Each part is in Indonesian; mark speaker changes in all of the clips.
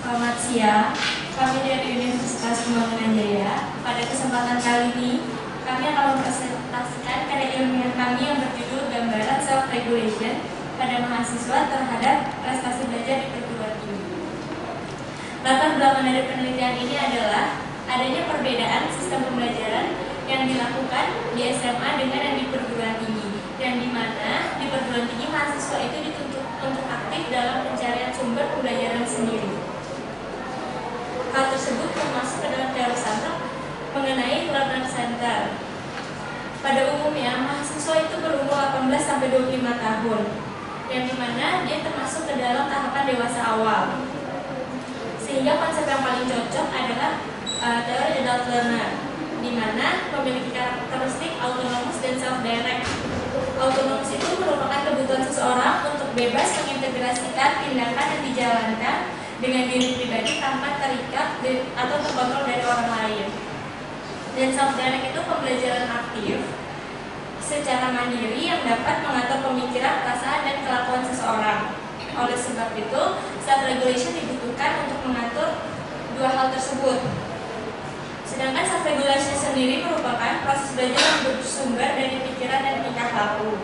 Speaker 1: Selamat siang, kami dari Universitas Pembangunan Jaya. Pada kesempatan kali ini, kami akan mempresentasikan karya ilmiah kami yang berjudul Gambaran Self-Regulation pada mahasiswa terhadap prestasi belajar di perguruan tinggi. Latar belakang dari penelitian ini adalah adanya perbedaan sistem pembelajaran yang dilakukan di SMA dengan yang di perguruan tinggi, yang dimana di perguruan tinggi mahasiswa itu dituntut untuk aktif dalam pencarian sumber pembelajaran sendiri. Hal tersebut termasuk ke dalam teori Sandler mengenai learner center. Pada umumnya, mahasiswa itu berumur 18-25 tahun, yang dimana dia termasuk ke dalam tahapan dewasa awal. Sehingga konsep yang paling cocok adalah teori adult learner, di mana memiliki karakteristik autonomous dan self-direct. Autonomous itu merupakan kebutuhan seseorang untuk bebas mengintegrasikan tindakan yang dijalankan dengan diri pribadi tanpa terikat atau terkontrol dari orang lain. Dan self-direct itu pembelajaran aktif secara mandiri yang dapat mengatur pemikiran, perasaan, dan kelakuan seseorang. Oleh sebab itu, self-regulation dibutuhkan untuk mengatur dua hal tersebut. Sedangkan self-regulation sendiri merupakan proses belajar yang bersumber dari pikiran dan tingkah laku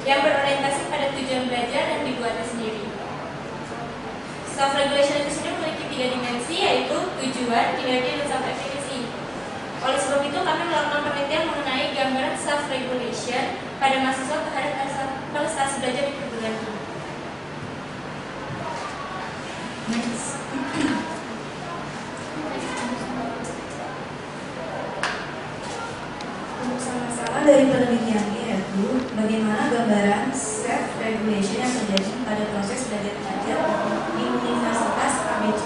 Speaker 1: yang berorientasi pada tujuan belajar dan dibuatnya sendiri. Self-regulation itu sendiri memiliki 3 dimensi, yaitu tujuan, kinerja, dan self-efficacy. Oleh sebab itu, kami melakukan penelitian mengenai gambaran self-regulation pada mahasiswa terhadap prestasi belajar di perguruan tinggi.
Speaker 2: Sama-sama dari penelitian yaitu bagaimana gambaran self-regulation yang terjadi pada proses belajar mengajar di Universitas ABC.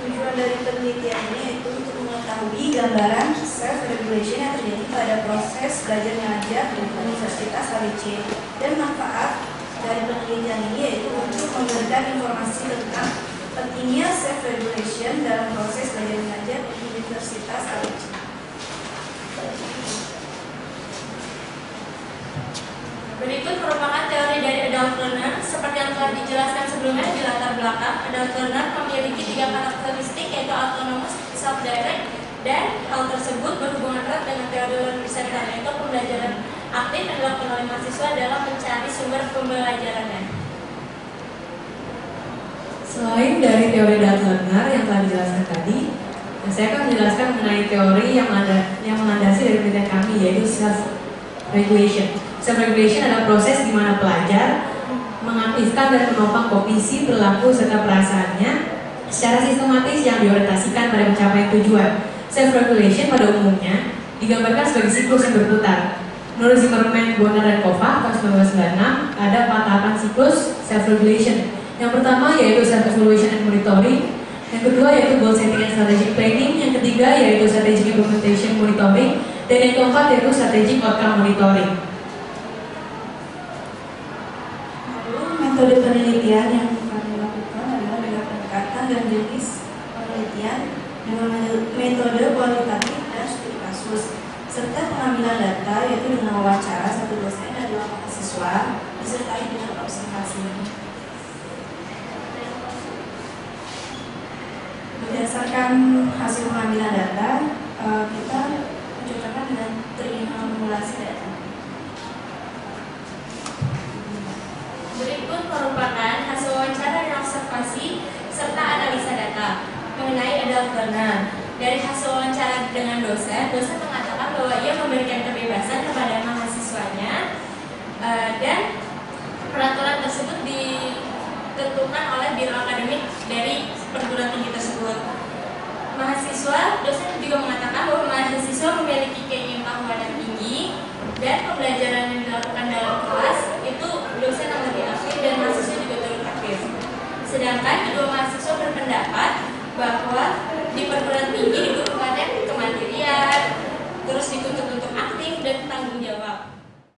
Speaker 2: Tujuan dari penelitian ini yaitu untuk mengetahui gambaran self-regulation yang terjadi pada proses belajar mengajar di Universitas ABC, dan manfaat dari penelitian ini yaitu untuk memberikan informasi tentang pentingnya self-regulation dalam proses belajar mengajar di Universitas ABC.
Speaker 1: Berikut merupakan teori dari adult learner. Seperti yang telah dijelaskan sebelumnya di latar belakang, adult learner memiliki 3 karakteristik, yaitu autonomous, self-direct, dan hal tersebut berhubungan erat dengan teori learner center, yaitu pembelajaran aktif yang dilakukan oleh mahasiswa dalam mencari sumber pembelajarannya.
Speaker 3: Selain dari teori adult learner yang telah dijelaskan tadi, saya akan menjelaskan mengenai teori yang melandasi dari penelitian kami, yaitu self-regulation. Self-regulation adalah proses di mana pelajar mengaktifkan dan menopang kognisi, perilaku, serta perasaannya secara sistematis yang diorientasikan pada pencapaian tujuan. Self-regulation pada umumnya digambarkan sebagai siklus yang berputar. Menurut Zimmerman, Bonner, dan Kovac tahun 1996, ada 4 tahapan siklus self-regulation. Yang pertama yaitu self-evaluation and monitoring, yang kedua yaitu goal setting and strategic planning, yang ketiga yaitu strategic implementation monitoring, dan yang keempat yaitu strategic outcome monitoring.
Speaker 2: Metode penelitian yang kami lakukan adalah dengan pendekatan dan jenis penelitian dengan metode kualitatif dan studi kasus, serta pengambilan data yaitu dengan wawancara 1 dosen dan 2 mahasiswa disertai dengan observasi. Berdasarkan hasil pengambilan data, kita mencocokkan dengan triangulasi data.
Speaker 1: Berikut merupakan hasil wawancara dan observasi serta analisa data mengenai adult learner. Dari hasil wawancara dengan dosen mengatakan bahwa ia memberikan kebebasan kepada mahasiswanya, dan peraturan tersebut ditentukan oleh biro akademik dari perguruan tinggi tersebut. Dosen juga mengatakan bahwa mahasiswa memiliki keingin pengetahuan yang tinggi dan pembelajaran yang